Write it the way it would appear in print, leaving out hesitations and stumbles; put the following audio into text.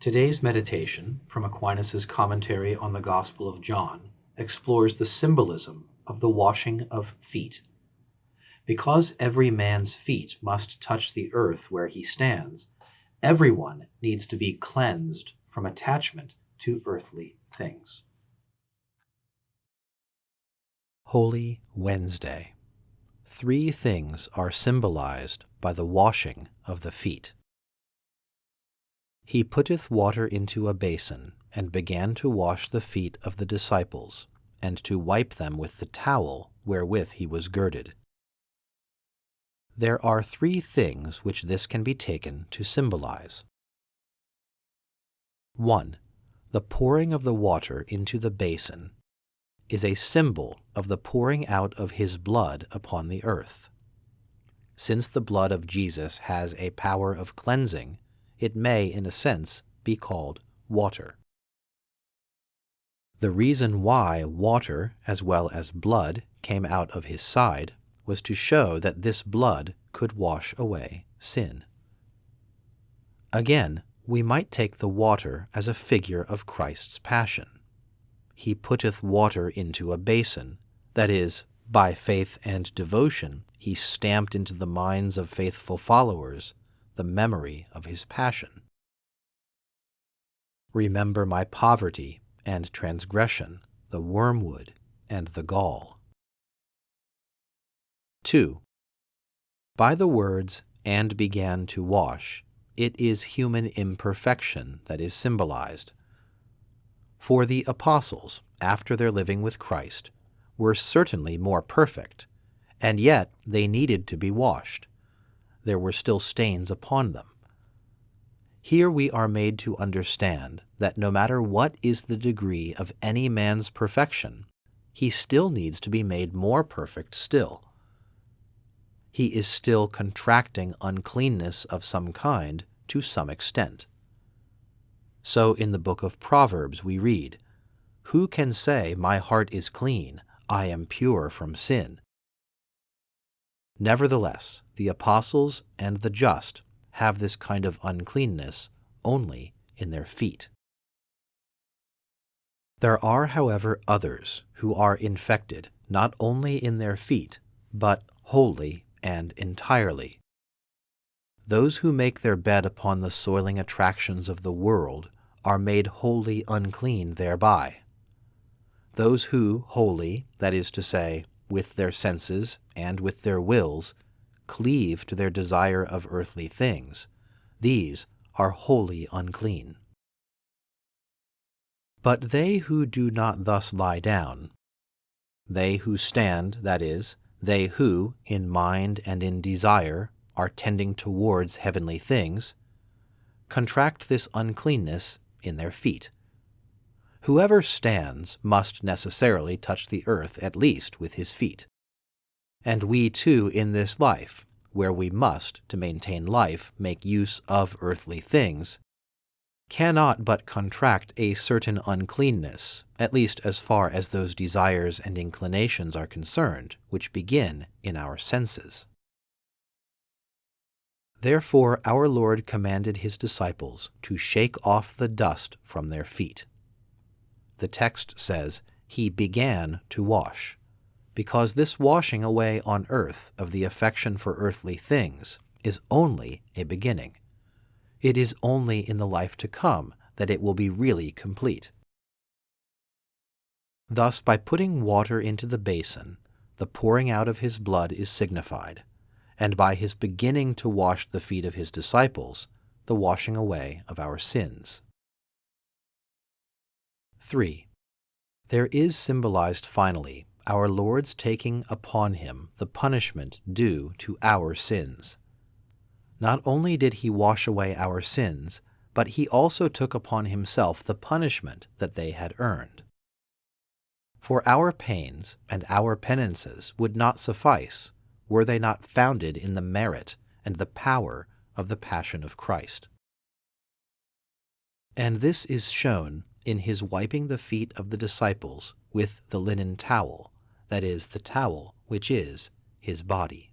Today's meditation from Aquinas' commentary on the Gospel of John explores the symbolism of the washing of feet. Because every man's feet must touch the earth where he stands, everyone needs to be cleansed from attachment to earthly things. Holy Wednesday. 3 things are symbolized by the washing of the feet. He putteth water into a basin, and began to wash the feet of the disciples, and to wipe them with the towel wherewith he was girded. There are 3 things which this can be taken to symbolize. 1. The pouring of the water into the basin is a symbol of the pouring out of his blood upon the earth. Since the blood of Jesus has a power of cleansing, it may, in a sense, be called water. The reason why water, as well as blood, came out of his side was to show that this blood could wash away sin. Again, we might take the water as a figure of Christ's passion. He putteth water into a basin, that is, by faith and devotion, he stamped into the minds of faithful followers the memory of his passion. Remember my poverty and transgression, the wormwood and the gall. 2. By the words, and began to wash, it is human imperfection that is symbolized. For the apostles, after their living with Christ, were certainly more perfect, and yet they needed to be washed. There were still stains upon them. Here we are made to understand that no matter what is the degree of any man's perfection, he still needs to be made more perfect still. He is still contracting uncleanness of some kind to some extent. So in the book of Proverbs we read, "Who can say, my heart is clean, I am pure from sin?" Nevertheless, the apostles and the just have this kind of uncleanness only in their feet. There are, however, others who are infected not only in their feet, but wholly and entirely. Those who make their bed upon the soiling attractions of the world are made wholly unclean thereby. Those who wholly, that is to say, with their senses and with their wills, cleave to their desire of earthly things, these are wholly unclean. But they who do not thus lie down, they who stand, that is, they who, in mind and in desire, are tending towards heavenly things, contract this uncleanness in their feet. Whoever stands must necessarily touch the earth at least with his feet. And we too in this life, where we must, to maintain life, make use of earthly things, cannot but contract a certain uncleanness, at least as far as those desires and inclinations are concerned, which begin in our senses. Therefore our Lord commanded his disciples to shake off the dust from their feet. The text says, he began to wash, because this washing away on earth of the affection for earthly things is only a beginning. It is only in the life to come that it will be really complete. Thus, by putting water into the basin, the pouring out of his blood is signified, and by his beginning to wash the feet of his disciples, the washing away of our sins. 3. There is symbolized finally our Lord's taking upon him the punishment due to our sins. Not only did he wash away our sins, but he also took upon himself the punishment that they had earned. For our pains and our penances would not suffice were they not founded in the merit and the power of the passion of Christ. And this is shown in his wiping the feet of the disciples with the linen towel, that is, the towel which is his body.